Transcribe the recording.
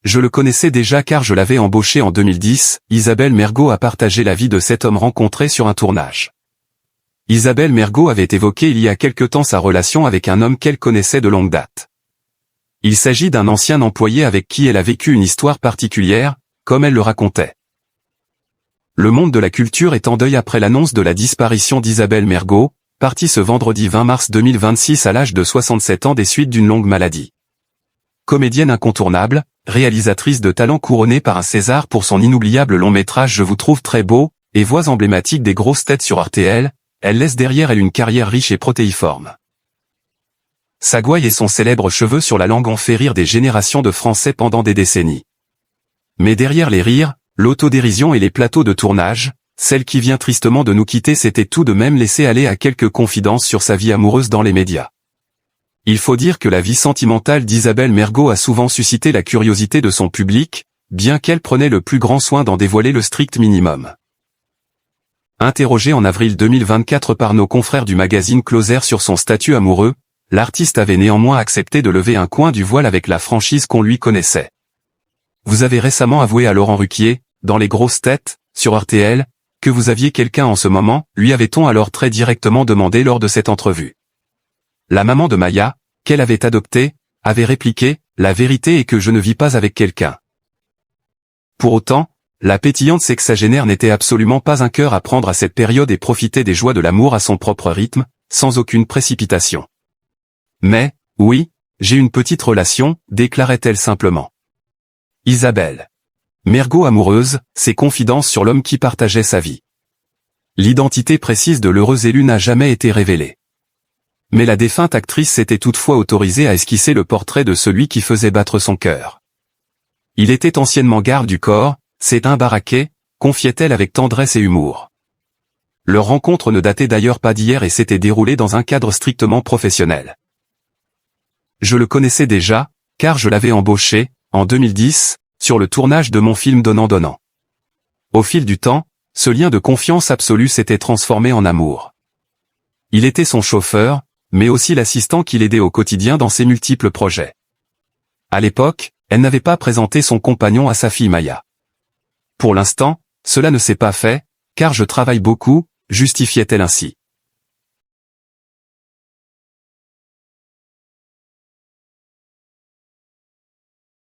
Je le connaissais déjà car je l'avais embauché en 2010, Isabelle Mergo a partagé la vie de cet homme rencontré sur un tournage. Isabelle Mergo avait évoqué il y a quelque temps sa relation avec un homme qu'elle connaissait de longue date. Il s'agit d'un ancien employé avec qui elle a vécu une histoire particulière, comme elle le racontait. Le monde de la culture est en deuil après l'annonce de la disparition d'Isabelle Mergo, partie ce vendredi 20 mars 2026 à l'âge de 67 ans des suites d'une longue maladie. Comédienne incontournable, réalisatrice de talent couronnée par un César pour son inoubliable long-métrage Je vous trouve très beau, et voix emblématique des grosses têtes sur RTL, elle laisse derrière elle une carrière riche et protéiforme. Sa gouaille et son célèbre cheveu sur la langue ont fait rire des générations de Français pendant des décennies. Mais derrière les rires, l'autodérision et les plateaux de tournage, celle qui vient tristement de nous quitter s'était tout de même laissée aller à quelques confidences sur sa vie amoureuse dans les médias. Il faut dire que la vie sentimentale d'Isabelle Mergo a souvent suscité la curiosité de son public, bien qu'elle prenait le plus grand soin d'en dévoiler le strict minimum. Interrogée en avril 2024 par nos confrères du magazine Closer sur son statut amoureux, l'artiste avait néanmoins accepté de lever un coin du voile avec la franchise qu'on lui connaissait. Vous avez récemment avoué à Laurent Ruquier, dans Les Grosses Têtes, sur RTL, que vous aviez quelqu'un en ce moment, lui avait-on alors très directement demandé lors de cette entrevue. La maman de Maya, qu'elle avait adoptée, avait répliqué « La vérité est que je ne vis pas avec quelqu'un ». Pour autant, la pétillante sexagénaire n'était absolument pas un cœur à prendre à cette période et profitait des joies de l'amour à son propre rythme, sans aucune précipitation. Mais, oui, j'ai une petite relation, déclarait-elle simplement. Isabelle Mergo amoureuse, ses confidences sur l'homme qui partageait sa vie. L'identité précise de l'heureux élu n'a jamais été révélée. Mais la défunte actrice s'était toutefois autorisée à esquisser le portrait de celui qui faisait battre son cœur. Il était anciennement garde du corps, c'est un baraquet, confiait-elle avec tendresse et humour. Leur rencontre ne datait d'ailleurs pas d'hier et s'était déroulée dans un cadre strictement professionnel. Je le connaissais déjà, car je l'avais embauché, en 2010, sur le tournage de mon film Donnant-Donnant. Au fil du temps, ce lien de confiance absolue s'était transformé en amour. Il était son chauffeur, mais aussi l'assistant qui l'aidait au quotidien dans ses multiples projets. À l'époque, elle n'avait pas présenté son compagnon à sa fille Maya. Pour l'instant, cela ne s'est pas fait, car je travaille beaucoup, justifiait-elle ainsi.